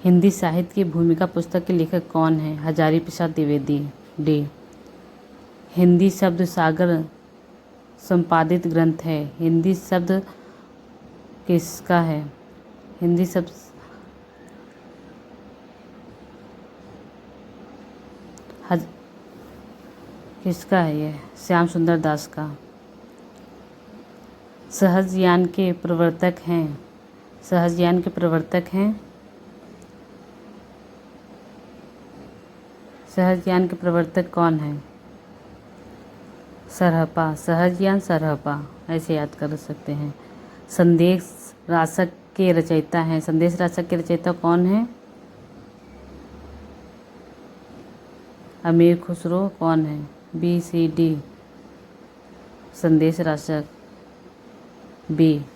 हिंदी साहित्य की भूमिका पुस्तक के लेखक कौन हैं? हजारी प्रसाद द्विवेदी। डी। हिंदी शब्द सागर संपादित ग्रंथ है। हिंदी शब्द किसका है? हिंदी शब्द किसका है? यह श्याम सुंदर दास का। सहज ज्ञान के प्रवर्तक हैं। सहज ज्ञान के प्रवर्तक हैं। सहज ज्ञान के प्रवर्तक कौन है? सरहपा। सहज ज्ञान सरहपा, ऐसे याद कर सकते हैं। संदेश रासक के रचयिता हैं। संदेश रासक के रचयिता कौन है? अमीर खुसरो। कौन है? B C D. Sandesh Rasak. B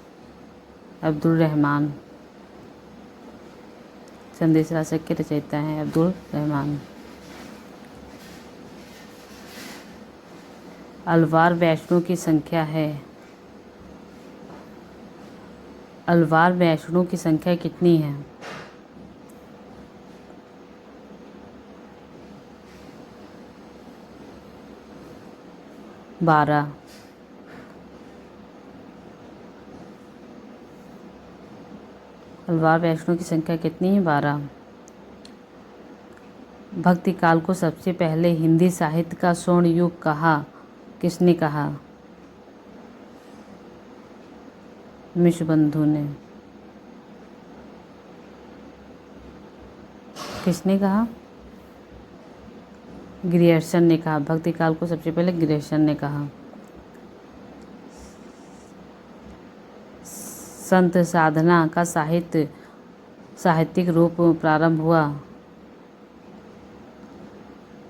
Abdul Rahman. संदेश रासक के रचयिता हैं अब्दुल रहमान। अलवार वैष्णों की संख्या है। अलवार वैष्णों की संख्या कितनी है? 12। अलवार वैष्णों की संख्या कितनी है? 12। भक्ति काल को सबसे पहले हिंदी साहित्य का स्वर्ण युग कहा। किसने कहा? मिश्रबंधु ने। किसने कहा? ग्रियर्सन ने कहा। भक्ति काल को सबसे पहले ग्रियर्सन ने कहा। संत साधना का साहित्यिक रूप प्रारंभ हुआ।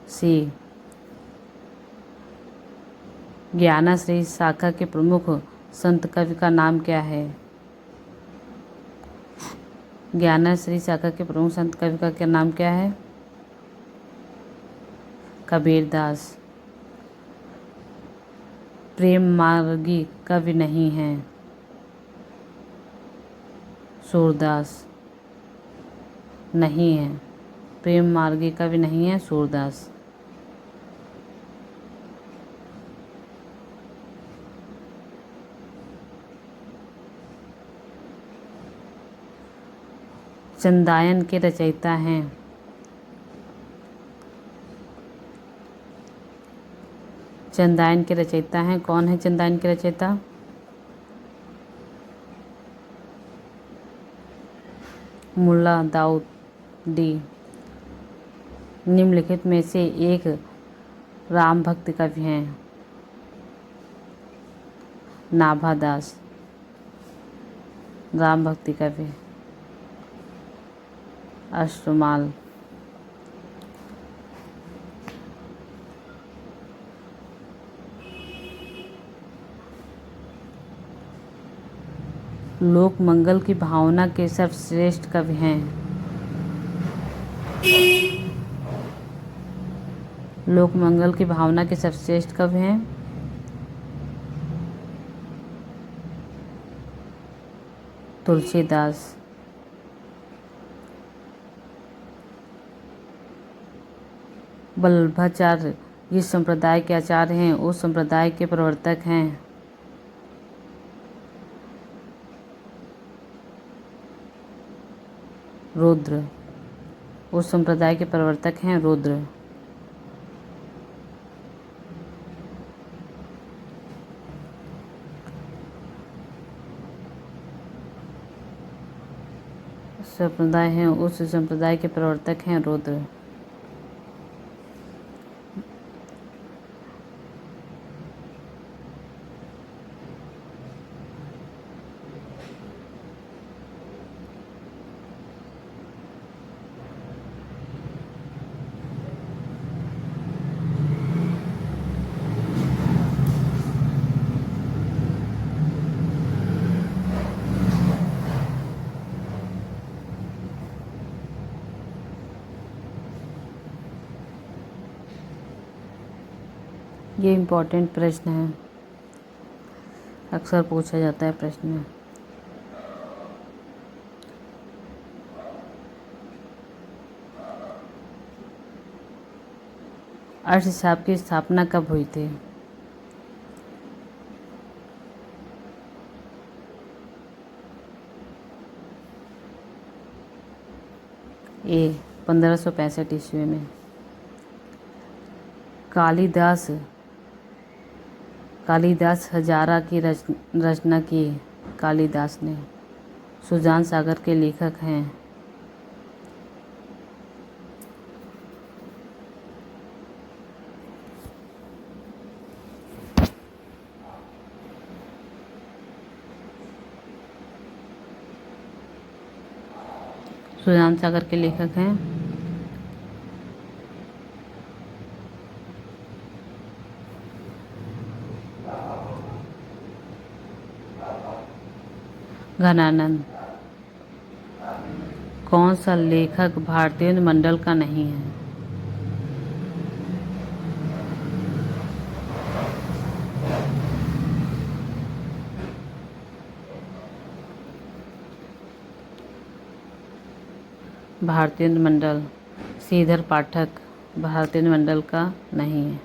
सी। ज्ञानाश्रय शाखा के प्रमुख संत कवि का नाम क्या है? ज्ञानाश्रय शाखा के प्रमुख संत कवि का क्या नाम क्या है? कबीरदास। प्रेम मार्गी कवि नहीं है। सूरदास। नहीं है, प्रेम मार्गी कवि नहीं है सूरदास। चंदायन के रचयिता हैं। चंदायन के रचयिता हैं। कौन है चंदायन के रचयिता? मुल्ला दाऊद। डी। निम्नलिखित में से एक राम भक्त कवि हैं। नाभादास। राम भक्ति कवि। अश्वमाल। लोक मंगल की भावना के सर्वश्रेष्ठ कवि हैं। लोक मंगल की भावना के सर्वश्रेष्ठ कवि हैं तुलसीदास। वल्लभाचार्य जिस संप्रदाय के आचार्य हैं उस संप्रदाय के प्रवर्तक हैं रुद्र। उस संप्रदाय के प्रवर्तक हैं रुद्र। संप्रदाय हैं उस संप्रदाय के प्रवर्तक हैं रुद्र। ये इम्पोर्टेंट प्रश्न है, अक्सर पूछा जाता है प्रश्न में। अर्थशास्त्र की स्थापना कब हुई थी? ए 1565 ईस्वी में। कालिदास हजारा की रचना की। कालिदास ने। सुजान सागर के लेखक हैं। सुजान सागर के लेखक हैं घनानंद। कौन सा लेखक भारतीय मंडल का नहीं है? भारतीय मंडल। श्रीधर पाठक भारतीय मंडल का नहीं है।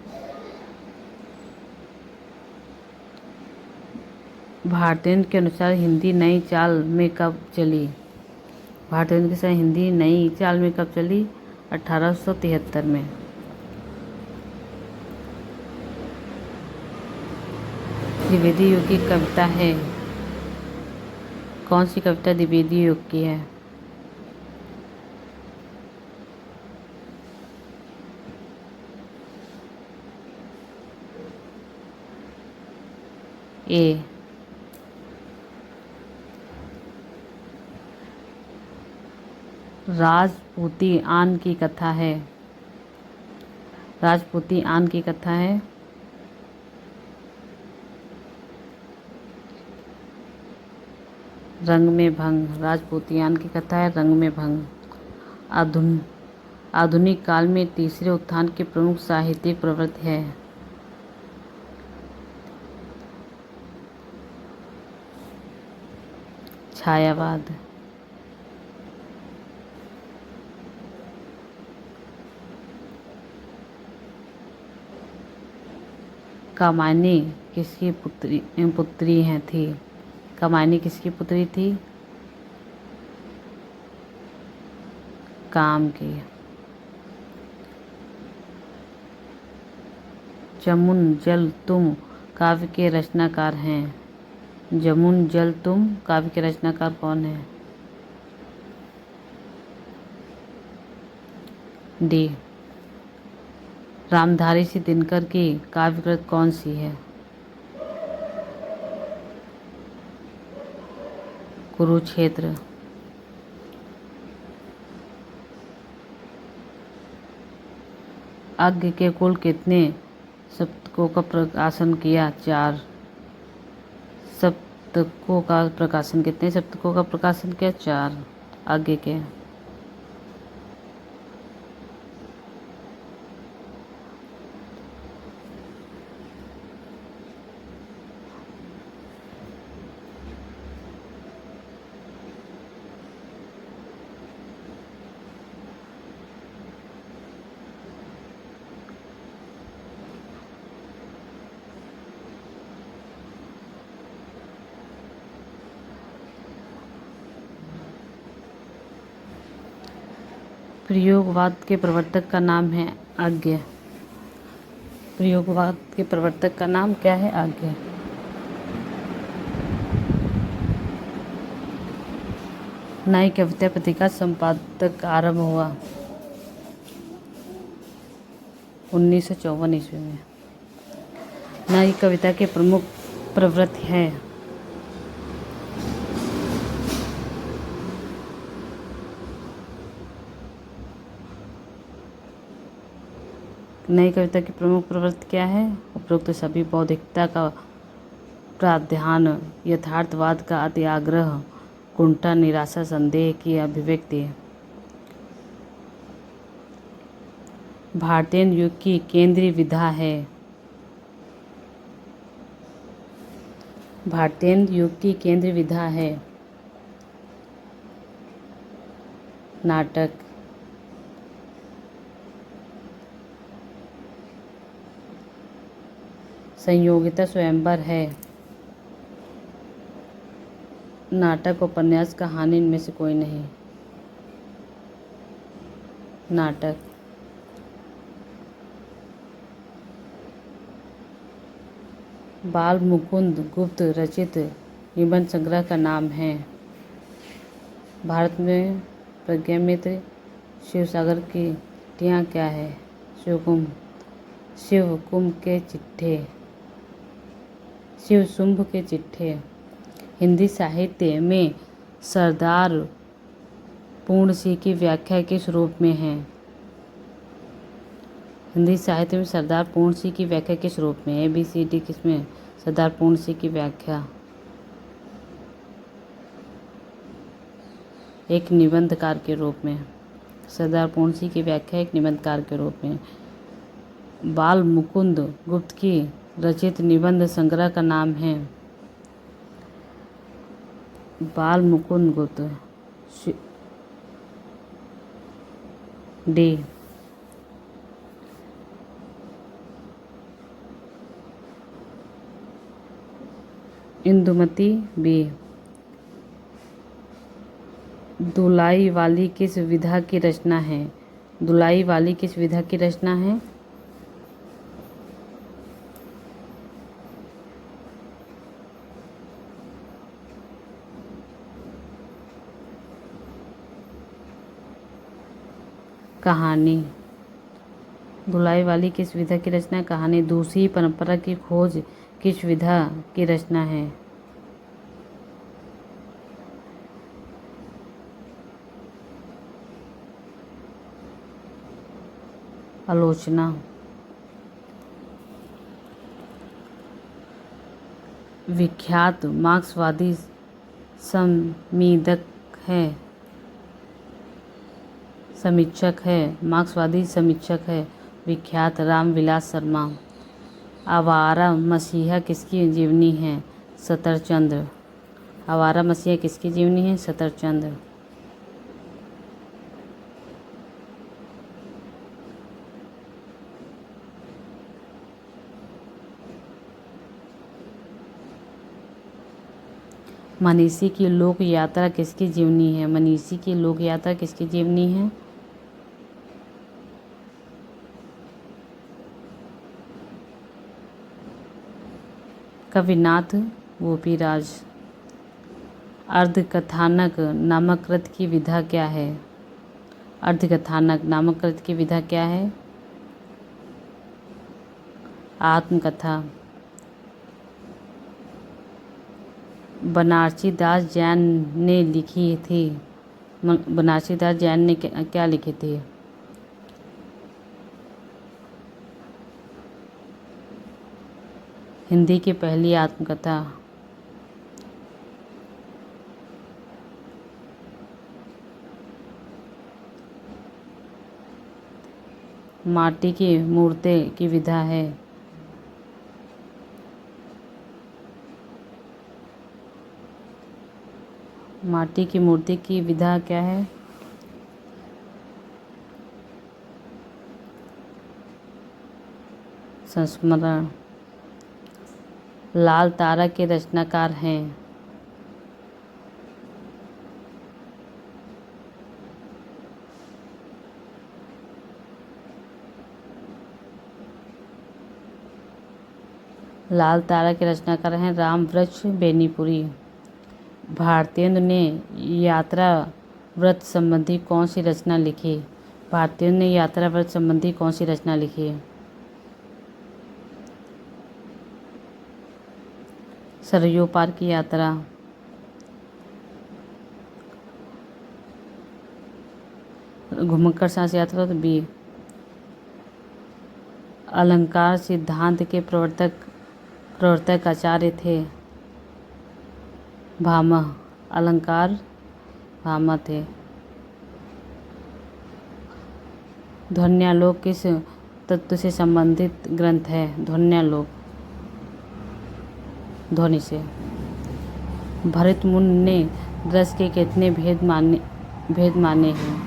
भारतीय के अनुसार हिंदी नई चाल में कब चली? भारतीय के अनुसार हिंदी नई चाल में कब चली? 1873 में। द्विवेदी युग की कविता है। कौन सी कविता द्विवेदी युग की है? ए राजपूती आन की कथा है। राजपूती आन की कथा है। रंग में भंग। राजपूतियान की कथा है रंग में भंग। आधुनिक काल में तीसरे उत्थान की प्रमुख साहित्यिक प्रवृत्ति है। छायावाद। कामायनी किसकी पुत्री हैं थी? कामायनी किसकी पुत्री थी? काम की। जमुन जल तुम काव्य के रचनाकार हैं। जमुन जल तुम काव्य के रचनाकार कौन है? डी रामधारी सिंह दिनकर की काव्य कृत कौन सी है? कुरुक्षेत्र। अज्ञ के कुल कितने सप्तकों का प्रकाशन किया? 4 सप्तकों का प्रकाशन। कितने सप्तकों का प्रकाशन किया? 4 अज्ञ के। प्रयोगवाद के प्रवर्तक का नाम है अज्ञ। प्रयोगवाद के प्रवर्तक का नाम क्या है? अज्ञ। नई कविता पत्रिका संपादक आरंभ हुआ 1954 ईस्वी में। नई कविता के प्रमुख प्रवृत्ति है। नई कविता की प्रमुख प्रवृत्ति क्या है? उपरोक्त सभी बौद्धिकता का प्रावधान, यथार्थवाद का अत्याग्रह, कुंठा, निराशा, संदेह की अभिव्यक्ति। भारतीय युग की केंद्रीय विधा है। भारतीय युग की केंद्रीय विधा है नाटक। संयोगिता स्वयंवर है। नाटक, उपन्यास, कहानी इनमें से कोई नहीं। नाटक। बाल मुकुंद गुप्त रचित निबंध संग्रह का नाम है। भारत में प्रज्ञामित्र शिवसागर की टियाँ क्या है? शिवकुंभ के चिट्ठे। शिवशुंभ के चिट्ठे। हिंदी साहित्य में सरदार पूर्ण सिंह की व्याख्या किस रूप में है? हिंदी साहित्य में सरदार पूर्ण सिंह की व्याख्या किस रूप में? ABCD किसमें? सरदार पूर्ण सिंह की व्याख्या एक निबंधकार के रूप में। सरदार पूर्ण सिंह की व्याख्या एक निबंधकार के रूप में। बाल मुकुंद गुप्त की रचित निबंध संग्रह का नाम है। बाल मुकुंद गुप्त। डी। इंदुमती। बी। दुलाई वाली किस विधा की रचना है? दुलाई वाली किस विधा की रचना है? कहानी। धुलाई वाली किस विधा की रचना है? कहानी। दूसरी परंपरा की खोज किस विधा की रचना है? आलोचना। विख्यात मार्क्सवादी समीक्षक है। मार्क्सवादी समीक्षक है विख्यात रामविलास शर्मा। आवारा मसीहा किसकी जीवनी है? सतरचंद्र। आवारा मसीहा किसकी जीवनी है? सतरचंद्र। मनीषी की लोक यात्रा किसकी जीवनी है? मनीषी की लोक यात्रा किसकी जीवनी है? कविनाथ गोपीराज। अर्धकथानक नामक कृत की विधा क्या है? अर्धकथानक नामक कृत की विधा क्या है? आत्मकथा। बनारसी दास जैन ने लिखी थी। बनारसी दास जैन ने क्या लिखी थी? हिंदी की पहली आत्मकथा। माटी की मूर्ति की विधा है। माटी की मूर्ति की विधा क्या है? संस्मरण। लाल तारा के रचनाकार हैं। लाल तारा के रचनाकार हैं रामवृक्ष बेनीपुरी। भारतेंदु ने यात्रा व्रत संबंधी कौन सी रचना लिखी? भारतेंदु ने यात्रा व्रत संबंधी कौन सी रचना लिखी? सरयू पार की यात्रा। घुमक्कड़ सांस यात्रा तो बी। अलंकार सिद्धांत के प्रवर्तक आचार्य थे। भामह। अलंकार भामह थे। ध्वन्यालोक किस तत्व से संबंधित ग्रंथ है? ध्वन्यालोक ध्वनि से। भरतमुनि ने रस के कितने भेद माने हैं?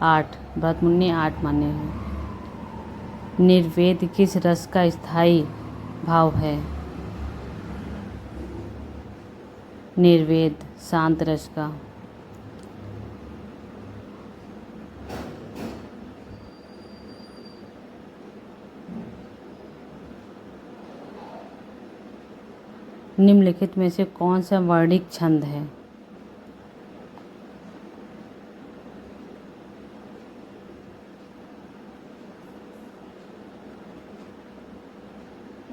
8। भरतमुनि ने 8 माने हैं। निर्वेद किस रस का स्थायी भाव है। निर्वेद शांत रस का। निम्नलिखित में से कौन सा वर्णिक छंद है?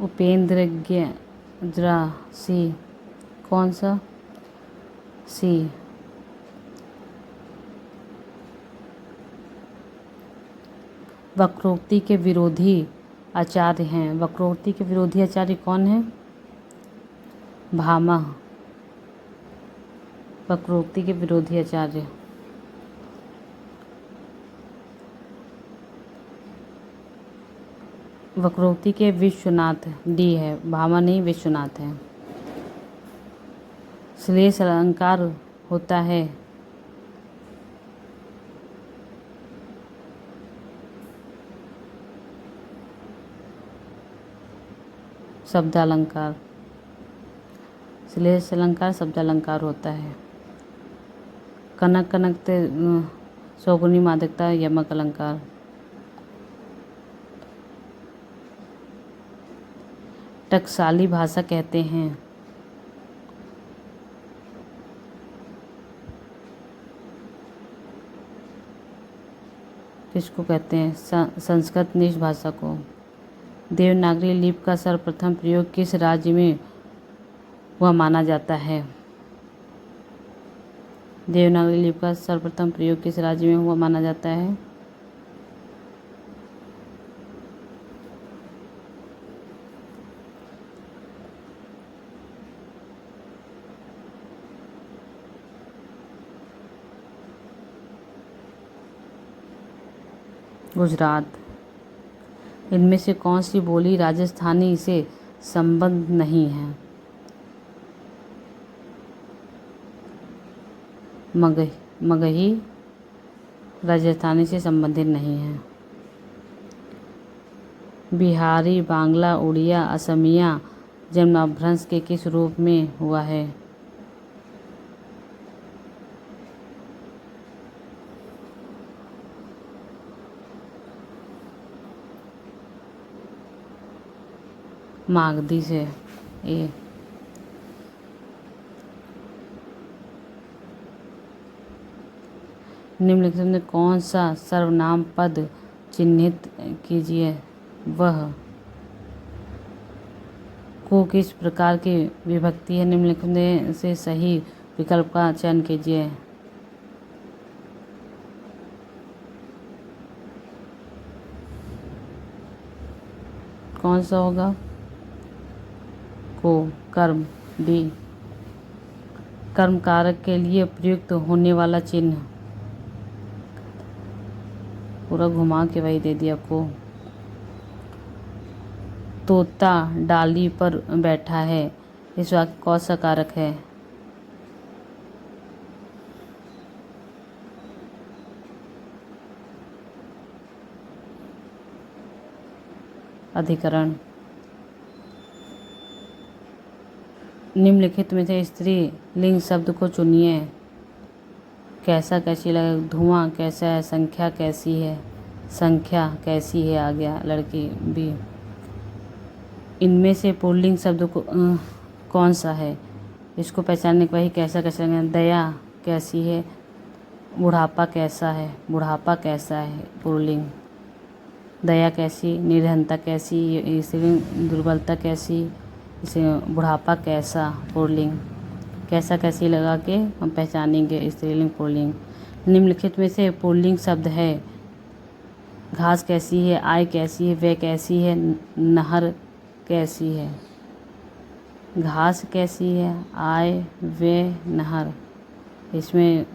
उपेंद्र सी। कौन सा? सी। वक्रोक्ति के विरोधी आचार्य हैं। वक्रोक्ति के विरोधी आचार्य कौन है? भामह। वक्रोक्ति के विरोधी आचार्य। वक्रोक्ति के विश्वनाथ डी है, भामह नहीं विश्वनाथ है। श्लेष अलंकार होता है शब्दालंकार। श्लेष अलंकार शब्दालंकार होता है। कनक कनकते सौगुनी मादकता यमक अलंकार। टकसाली भाषा कहते हैं। किसको कहते हैं? संस्कृत निज भाषा को। देवनागरी लिपि का सर्वप्रथम प्रयोग किस राज्य में हुआ माना जाता है? देवनागरी लिपि का सर्वप्रथम प्रयोग किस राज्य में हुआ माना जाता है? गुजरात। इनमें से कौन सी बोली राजस्थानी से संबद्ध नहीं है? मगही राजस्थानी से संबंधित नहीं है। बिहारी, बांग्ला, उड़िया, असमिया जन्म अपभ्रंश के किस रूप में हुआ है? मागधी से। ए निम्नलिखित में कौन सा सर्वनाम पद चिन्हित कीजिए? वह। को किस प्रकार की विभक्ति है? निम्नलिखित में से सही विकल्प का चयन कीजिए। कौन सा होगा? को। कर्म डी। कर्म कारक के लिए प्रयुक्त होने वाला चिन्ह। पूरा घुमा के वही दे दिया को। तोता डाली पर बैठा है, इस वाक्य कौन सा कारक है? अधिकरण। निम्नलिखित में से स्त्री लिंग शब्द को चुनिए। कैसा कैसी लगे? धुआं कैसा है? संख्या कैसी है? संख्या कैसी है आ गया लड़की भी। इनमें से पुल्लिंग शब्द को कौन सा है? इसको पहचानने के वही कैसा कैसा लगे। दया कैसी है? बुढ़ापा कैसा है? बुढ़ापा कैसा है पुल्लिंग। दया कैसी? निर्धनता कैसी? इसे दुर्बलता कैसी? इसे बुढ़ापा कैसा पुल्लिंग। कैसा कैसी लगा के हम पहचानेंगे स्त्रीलिंग पुल्लिंग। निम्नलिखित में से पुल्लिंग शब्द है। घास कैसी है? आय कैसी है? वे कैसी है? नहर कैसी है? घास कैसी है? आय वे नहर। इसमें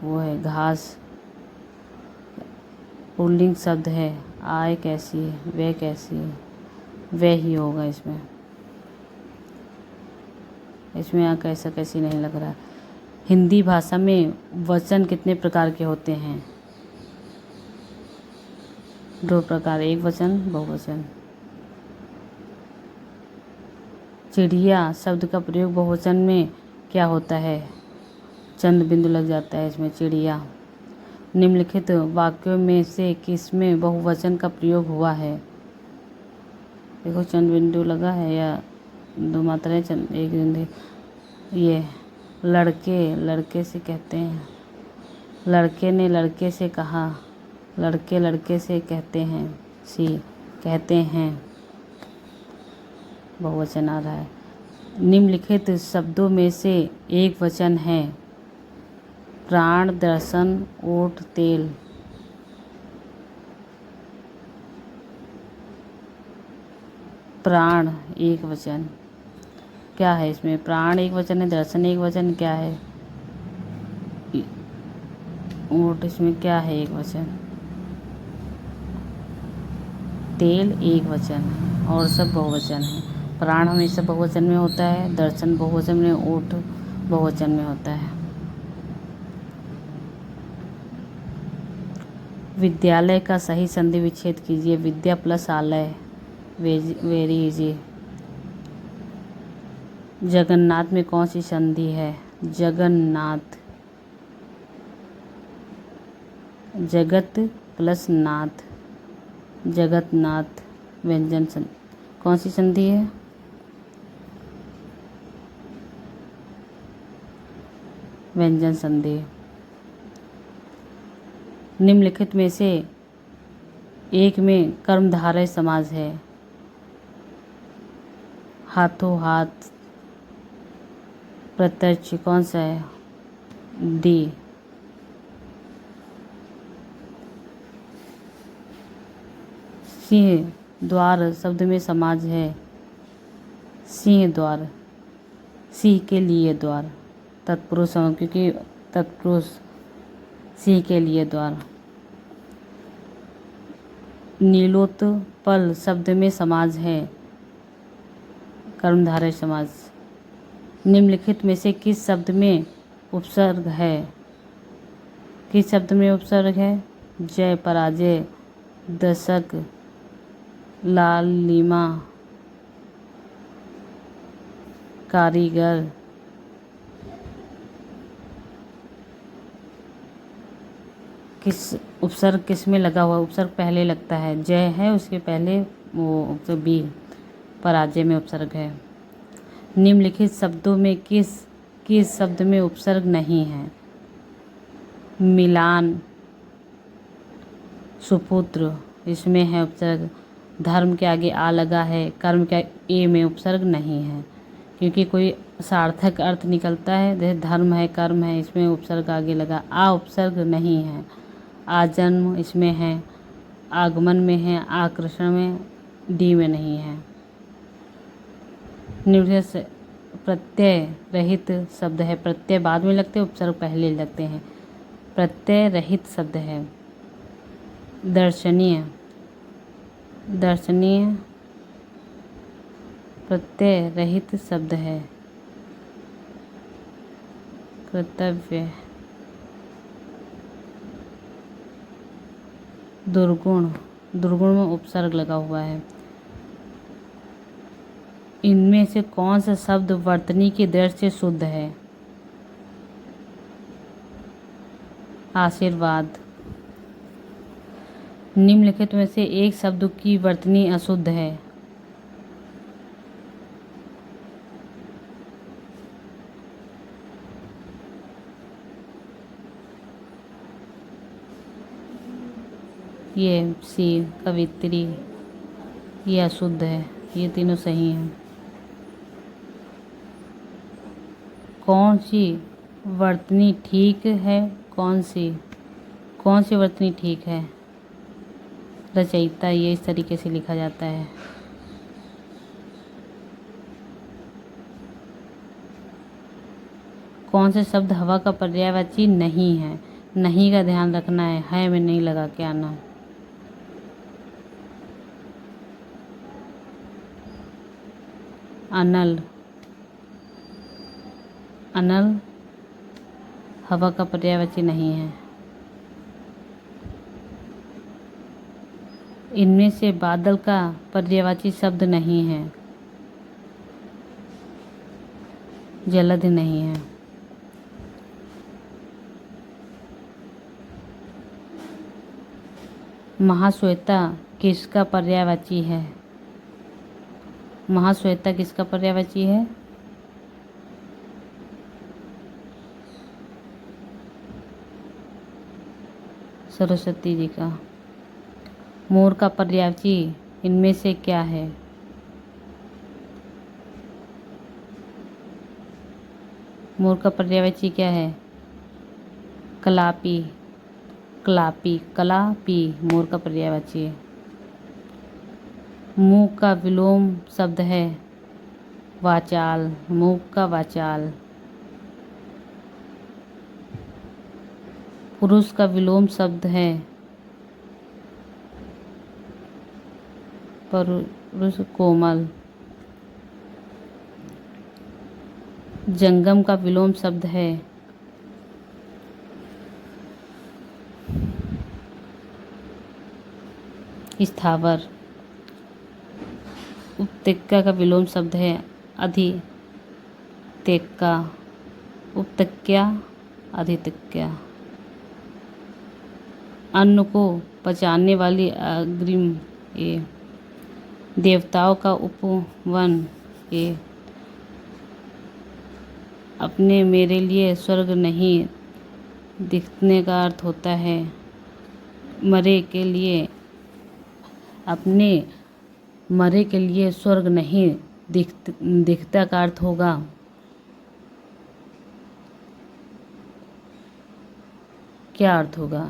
वो है घास पुल्लिंग शब्द है। आय कैसी है? वे कैसी है? वे ही होगा इसमें। इसमें यहाँ कैसा कैसी नहीं लग रहा। हिंदी भाषा में वचन कितने प्रकार के होते हैं? 2 प्रकार, एक वचन बहुवचन। चिड़िया शब्द का प्रयोग बहुवचन में क्या होता है? चंद बिंदु लग जाता है इसमें, चिड़िया। निम्नलिखित वाक्यों में से किसमें बहुवचन का प्रयोग हुआ है? देखो चंद बिंदु लगा है या दो मात्राएं, चंद एक बिंदु। ये लड़के लड़के से कहते हैं, लड़के ने लड़के से कहा, लड़के लड़के से कहते हैं, सी कहते हैं, बहुवचन आ रहा है। निम्नलिखित शब्दों में से एक वचन है। प्राण, दर्शन, ओट, तेल। प्राण एक वचन, क्या है इसमें? प्राण एक वचन है, दर्शन एक वचन, क्या है? ओट इसमें क्या है एक वचन? तेल एक वचन है और सब बहुवचन है। प्राण हमेशा बहुवचन में होता है, दर्शन बहुवचन में, ओट बहुवचन में होता है। विद्यालय का सही संधि विच्छेद कीजिए। विद्या प्लस आलय, वेरी इजी। जगन्नाथ में कौन सी संधि है? जगन्नाथ, जगत प्लस नाथ, जगतनाथ। व्यंजन संधि कौन सी संधि है? व्यंजन संधि। निम्नलिखित में से एक में कर्मधारय समास है। हाथों हाथ, प्रत्यक्ष, कौन सा है? डी। सिंह द्वार शब्द में समाज है। सिंह द्वार, सिंह के लिए द्वार, तत्पुरुष, क्योंकि तत्पुरुष, सिंह के लिए द्वार। नीलोत्पल शब्द में समाज है। कर्मधारय समाज। निम्नलिखित में से किस शब्द में उपसर्ग है? किस शब्द में उपसर्ग है? जय, पराजय, दशक, लालिमा, कारीगर। किस उपसर्ग किस में लगा हुआ? उपसर्ग पहले लगता है, जय है उसके पहले वो बी, पराजय में उपसर्ग है। निम्नलिखित शब्दों में किस शब्द में उपसर्ग नहीं है? मिलान, सुपुत्र, इसमें है उपसर्ग। धर्म के आगे आ लगा है, कर्म के ए में उपसर्ग नहीं है, क्योंकि कोई सार्थक अर्थ निकलता है। जैसे धर्म है, कर्म है, इसमें उपसर्ग आगे लगा, आ उपसर्ग नहीं है। आजन्म इसमें है, आगमन में है, आकर्षण में, डी में नहीं है। निम्नलिखित प्रत्यय रहित शब्द है। प्रत्यय बाद में लगते हैं, उपसर्ग पहले लगते हैं। प्रत्यय रहित शब्द है। दर्शनीय, दर्शनीय प्रत्यय रहित शब्द है। कर्तव्य, दुर्गुण, दुर्गुण में उपसर्ग लगा हुआ है। इनमें से कौन सा शब्द वर्तनी की दृष्टि से शुद्ध है? आशीर्वाद। निम्नलिखित में से एक शब्द की वर्तनी अशुद्ध है। ये सी, कवित्री, ये अशुद्ध है। ये तीनों सही हैं। कौन सी वर्तनी ठीक है? कौन सी वर्तनी ठीक है? रचयिता, ये इस तरीके से लिखा जाता है। कौन से शब्द हवा का पर्यायवाची नहीं है? नहीं का ध्यान रखना है में नहीं लगा के आना। अनल, अनल हवा का पर्यायवाची नहीं है। इनमें से बादल का पर्यायवाची शब्द नहीं है। जलद नहीं है। महाश्वेता किसका पर्यायवाची है? महाश्वेता किसका पर्यायवाची है? सरस्वती जी का। मोर का पर्यायवाची इनमें से क्या है? मोर का पर्यायवाची क्या है? कलापी। कलापी, कलापी मोर का पर्यायवाची है। मूक का विलोम शब्द है वाचाल। मूक का वाचाल। पुरुष का विलोम शब्द है पुरुष, कोमल। जंगम का विलोम शब्द है स्थावर। उपत्यका का विलोम शब्द है अधित्यका। उपत्यका, अधित्यका। अन्न को पचाने वाली अग्रिम ए। देवताओं का उपवन ए। अपने मेरे लिए स्वर्ग नहीं दिखने का अर्थ होता है मरे के लिए। अपने मरे के लिए स्वर्ग नहीं दिखता का अर्थ होगा क्या अर्थ होगा?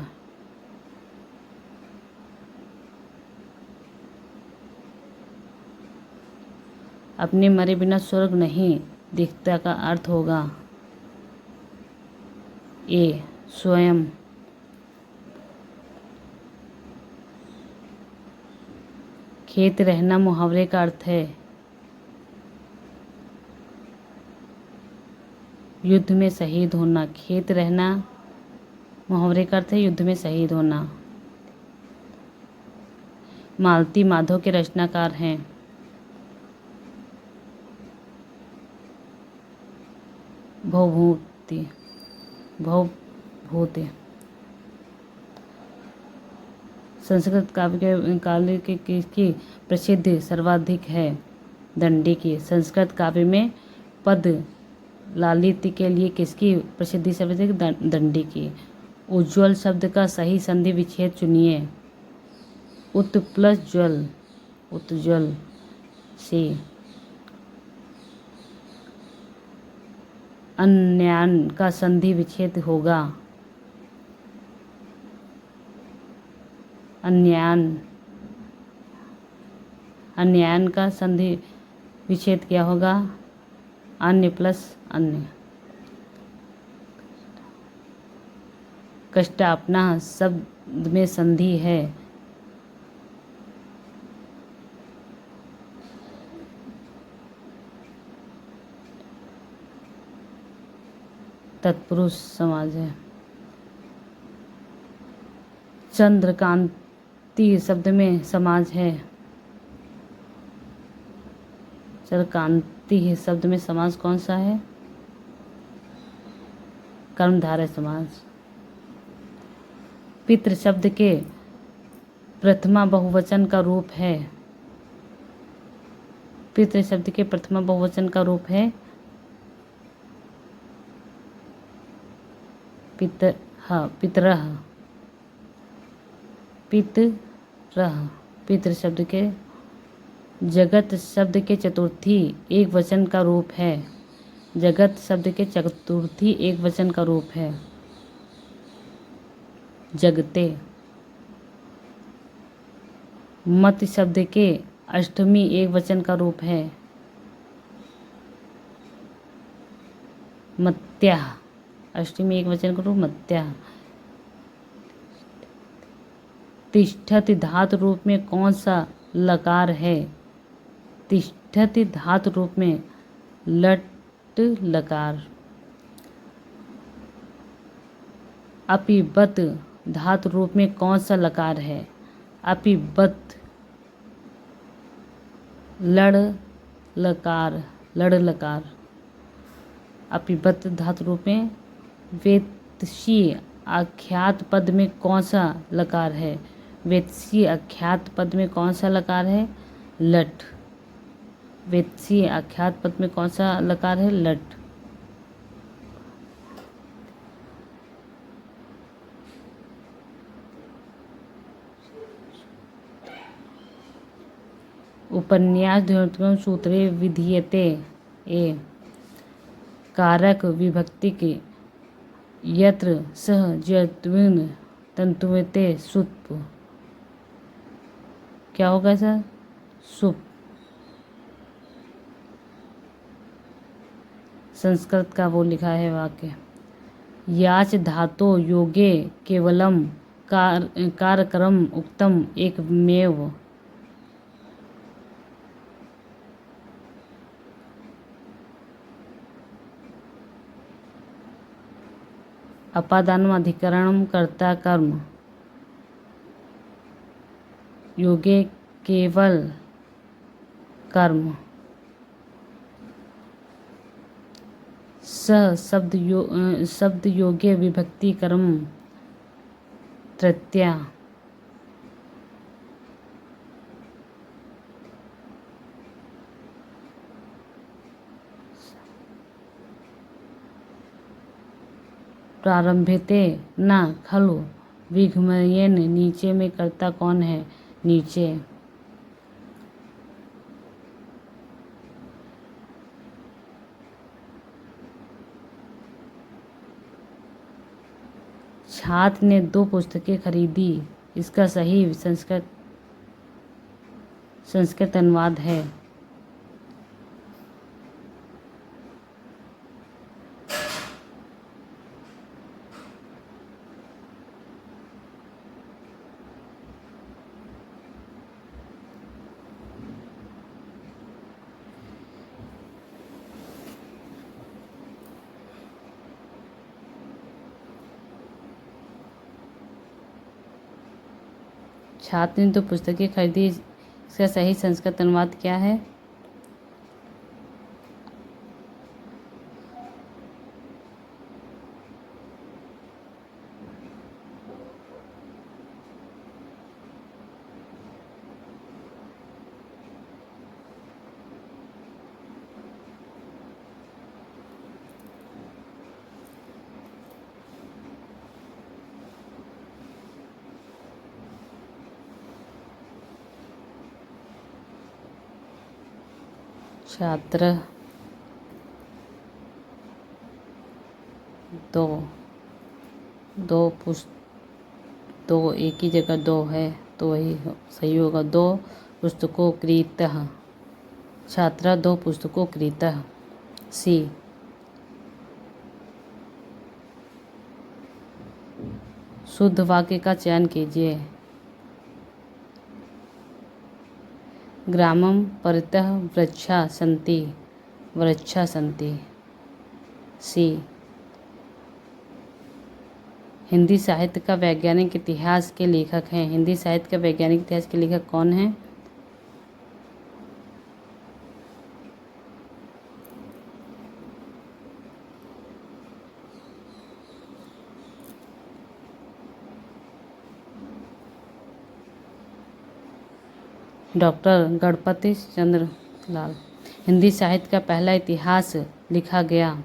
अपने मरे बिना स्वर्ग नहीं दिखता का अर्थ होगा ए, स्वयं। खेत रहना मुहावरे का अर्थ है युद्ध में शहीद होना। खेत रहना मुहावरे का अर्थ है युद्ध में शहीद होना। मालती माधव के रचनाकार हैं भवभूति। भवभूति। संस्कृत काव्य के काल के किसकी प्रसिद्धि सर्वाधिक है? दंडी की। संस्कृत काव्य में पद लालित्य के लिए किसकी प्रसिद्धि सर्वाधिक? दंडी की। उज्ज्वल शब्द का सही संधि विच्छेद चुनिए। उत प्लस ज्वल, उज्ज्वल से। अन्यान का संधि विच्छेद होगा अन्यान। अन्यान का संधि विच्छेद क्या होगा? अन्य प्लस अन्य। कष्टापना शब्द में संधि है तत्पुरुष समाज है। चंद्रकांति शब्द में समाज है चंद्रकांति शब्द में समाज कौन सा है? कर्मधारय समाज। पितृ शब्द के प्रथमा बहुवचन का रूप है। पितृ शब्द के प्रथमा बहुवचन का रूप है पितरः। पितरः। पितृ शब्द के जगत शब्द के चतुर्थी एक वचन का रूप है। जगत शब्द के चतुर्थी एक वचन का रूप है जगते। मत शब्द के अष्टमी एक वचन का रूप है मत्याः। अष्टमी एक वचन का रूप मत्याः। तिष्ठति धातु रूप में कौन सा लकार है? तिष्ठति धातु रूप में लट लकार। अपिबत धातु रूप में कौन सा लकार है? अपिबत लड़ लकार, लड़ लकार। अपिबत धातु रूप में। वेत्सी आख्यात पद में कौन सा लकार है? वेत्सी आख्यात पद में कौन सा लकार है? लट। वेत्सी आख्यात पद में कौन सा लकार है? लट। उपन्यास द्व्योतकम सूत्रे विधीयते ए कारक विभक्ति के यत्र सह जत्विन तंतुवते सुप। क्या होगा सर? सुप। संस्कृत का वो लिखा है वाक्य। याच धातो योगे केवलम कारकरम उक्तम एकमेव। अपादानम अधिकरणम कर्ता कर्म। योगे केवल कर्म। स शब्द योग्य विभक्ति कर्म तृतीया। प्रारंभते न खलु विघ्मयेन। नीचे में कर्ता कौन है? नीचे। छात्र ने 2 पुस्तकें खरीदी। इसका सही संस्कृत अनुवाद है। छात्र ने 2 पुस्तकें खरीदी। इसका सही संस्कृत अनुवाद क्या है? छात्र 2 एक ही जगह 2 है तो वही सही होगा। 2 पुस्तकों क्रीतः। छात्रा 2 पुस्तकों क्रीतः। सी। शुद्ध वाक्य का चयन कीजिए। ग्रामं परितः वृक्षा सन्ति। वृक्षा सन्ति। सी। हिंदी साहित्य का वैज्ञानिक इतिहास के लेखक हैं। हिंदी साहित्य का वैज्ञानिक इतिहास के लेखक कौन हैं? डॉक्टर गणपति चंद्र लाल। हिंदी साहित्य का पहला इतिहास लिखा गया।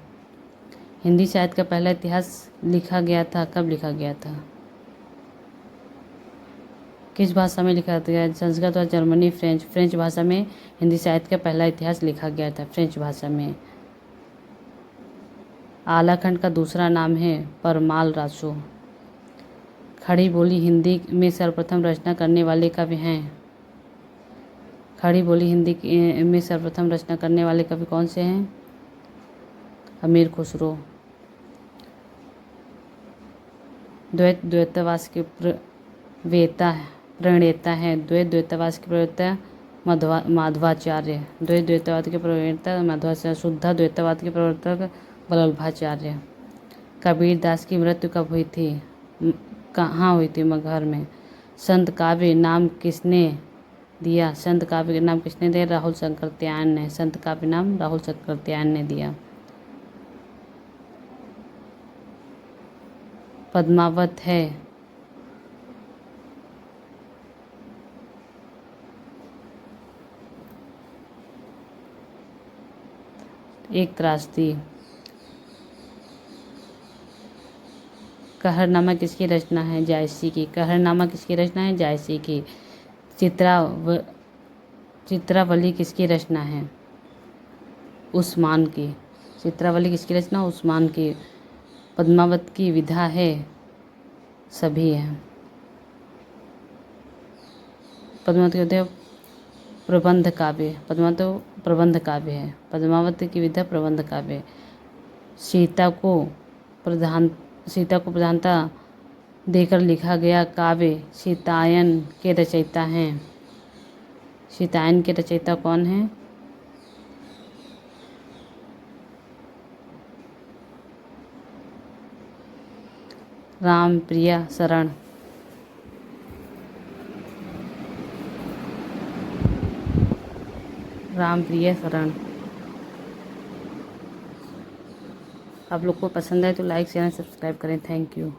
हिंदी साहित्य का पहला इतिहास लिखा गया था। कब लिखा गया था? किस भाषा में लिखा गया? संस्कृत और जर्मनी, फ्रेंच। फ्रेंच भाषा में हिंदी साहित्य का पहला इतिहास लिखा गया था। फ्रेंच भाषा में। आलाखंड का दूसरा नाम है परमाल रासो। खड़ी बोली हिंदी में सर्वप्रथम रचना करने वाले कवि हैं। खड़ी बोली हिंदी में सर्वप्रथम रचना करने वाले कवि कौन से हैं? अमीर खुसरो। द्वैतवास के प्रणेता हैं। द्वैतवास के प्रवक्ता माधवाचार्य। द्वैतवाद के प्रवक्ता माधवाचार्य। शुद्ध द्वैतवाद के प्रवर्तक वल्लभाचार्य। कबीर दास की मृत्यु कब हुई थी? कहाँ हुई थी? मगहर में। संत काव्य नाम किसने दिया? संत काव्य का नाम किसने दिया? राहुल शंकर त्यान ने। संत काव्य नाम राहुल शंकर त्यान ने दिया। पद्मावत है। एक त्रासदी। कहरनामा किसकी रचना है? जायसी की। कहरनामा किसकी रचना है? जायसी की। चित्रावली किसकी रचना है? उस्मान की। चित्रावली किसकी रचना? उस्मान की। पद्मावत की विधा है? सभी है। पद्मावत की विधा प्रबंध काव्य। पद्मावत प्रबंध काव्य है। पद्मावत की विधा प्रबंध काव्य। सीता को प्रधानता देकर लिखा गया काव्य सीतायन के रचयिता हैं। सीतायन के रचयिता कौन हैं? रामप्रिया शरण। रामप्रिया शरण। आप लोग को पसंद है तो लाइक शेयर सब्सक्राइब करें। Thank you.